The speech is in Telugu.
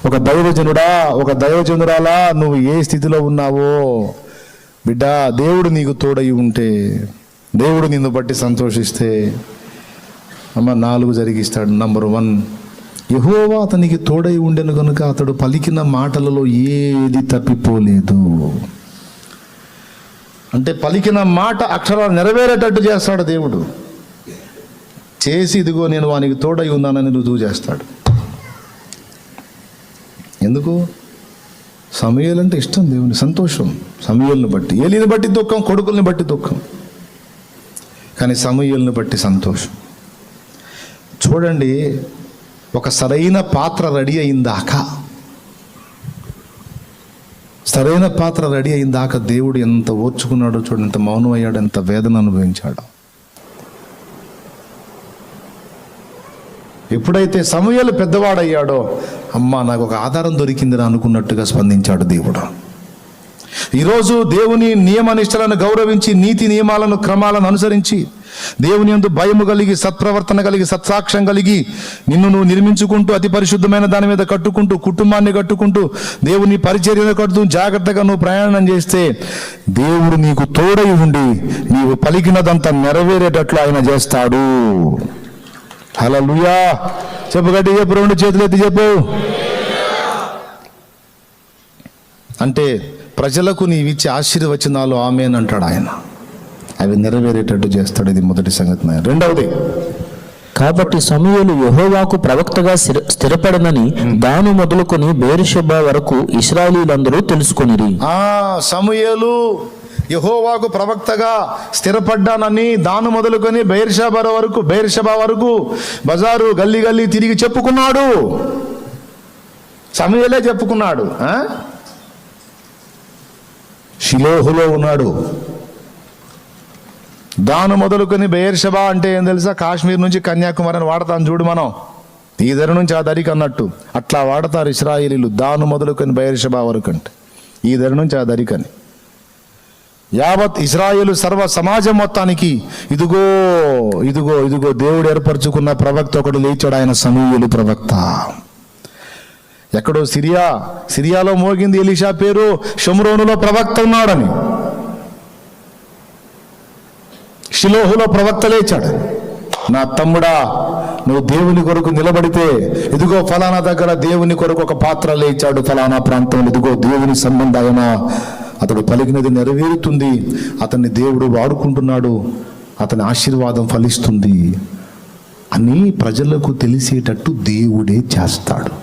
ఒక దైవజనుడా, ఒక దైవజనురాలా, నువ్వు ఏ స్థితిలో ఉన్నావో బిడ్డ, దేవుడు నీకు తోడయి ఉంటే, దేవుడు నిన్ను బట్టి సంతోషిస్తే 4 జరిగిస్తాడు. నంబర్ 1, యెహోవా అతనికి తోడై ఉండెను కనుక అతడు పలికిన మాటలలో ఏది తప్పిపోలేదు. అంటే పలికిన మాట అక్షరాలు నెరవేరేటట్టు చేస్తాడు దేవుడు. చేసి ఇదిగో నేను వానికి తోడై ఉన్నానని రుజువు చేస్తాడు. ఎందుకు? సమూయేలు అంటే ఇష్టం, దేవుని సంతోషం. సమూయేలుని బట్టి, ఏలీని బట్టి దుఃఖం, కొడుకుల్ని బట్టి దుఃఖం, కానీ సమూయేలుని బట్టి సంతోషం. చూడండి, ఒక సరైన పాత్ర రెడీ అయిందాక, సరైన పాత్ర రెడీ అయిందాక దేవుడు ఎంత ఓర్చుకున్నాడో చూడండి, ఎంత మౌనం అయ్యాడు, ఎంత వేదన అనుభవించాడు. ఎప్పుడైతే సమూయేలు పెద్దవాడయ్యాడో, అమ్మా నాకు ఒక ఆధారం దొరికిందని అనుకున్నట్టుగా స్పందించాడు దేవుడు. ఈరోజు దేవుని నియమ నిష్టలను గౌరవించి, నీతి నియమాలను క్రమాలను అనుసరించి, దేవుని యందు భయము కలిగి, సత్ప్రవర్తన కలిగి, సత్సాక్ష్యం కలిగి, నిన్ను నువ్వు నిర్మించుకుంటూ, అతి పరిశుద్ధమైన దాని మీద కట్టుకుంటూ, కుటుంబాన్ని కట్టుకుంటూ, దేవుని పరిచర్యను కడుతూ జాగ్రత్తగా నువ్వు ప్రయాణం చేస్తే, దేవుడు నీకు తోడై ఉండి నీవు పలికినదంతా నెరవేరేటట్లు ఆయన చేస్తాడు. హల్లెలూయా. చెప్పు, గట్టి చెప్పు, 2 చేతులు ఎత్తి చెప్పు. అంటే ప్రజలకు నీవిచ్చే ఆశీర్వచనాలు ఆమేన్ అంటాడు ఆయన, అవి నెరవేరేటట్టు చేస్తాడు. ఇది మొదటి సంగతి. 2వది, కాబట్టి సమూయేలు యెహోవాకు ప్రవక్తగా స్థిరపడనని దాను మొదలుకొని బెయేర్షెబా వరకు ఇశ్రాయేలీయులందరూ తెలుసుకొనిరి. సమూయేలు యెహోవాకు ప్రవక్తగా స్థిరపడ్డానని దాను మొదలుకొని బెయేర్షెబా వరకు బజారు గల్లీ గల్లీ తిరిగి చెప్పుకున్నాడు. సమూయేలే చెప్పుకున్నాడు. షిలోహులో ఉన్నాడు. దాను మొదలుకొని బెయేర్షెబా అంటే ఏం తెలుసా? కాశ్మీర్ నుంచి కన్యాకుమారి అని వాడతాను చూడు మనం, ఈ దరి నుంచి ఆ దరికి అన్నట్టు అట్లా వాడతారు ఇశ్రాయేలీలు. దాను మొదలుకొని బెయేర్షెబా వరకు అంటే ఈ దరి నుంచి ఆ దరికని. యావత్ ఇశ్రాయేలు సర్వ సమాజం మొత్తానికి ఇదిగో ఇదిగో ఇదిగో దేవుడు ఏర్పరచుకున్న ప్రవక్త ఒకడు లేచాడు, ఆయన సమూయేలు ప్రవక్త. ఎక్కడో సిరియాలో మోగింది ఎలీషా పేరు, షోమ్రోనులో ప్రవక్త ఉన్నాడని. షిలోహులో ప్రవక్త లేచాడు. నా తమ్ముడా, నువ్వు దేవుని కొరకు నిలబడితే ఇదిగో ఫలానా దగ్గర దేవుని కొరకు ఒక పాత్ర లేచాడు, ఫలానా ప్రాంతంలో ఇదిగో దేవుని సంబంధమైన అతడు పలికినది నెరవేరుతుంది, అతన్ని దేవుడు వాడుకుంటున్నాడు, అతని ఆశీర్వాదం ఫలిస్తుంది అని ప్రజలకు తెలిసేటట్టు దేవుడే చేస్తాడు.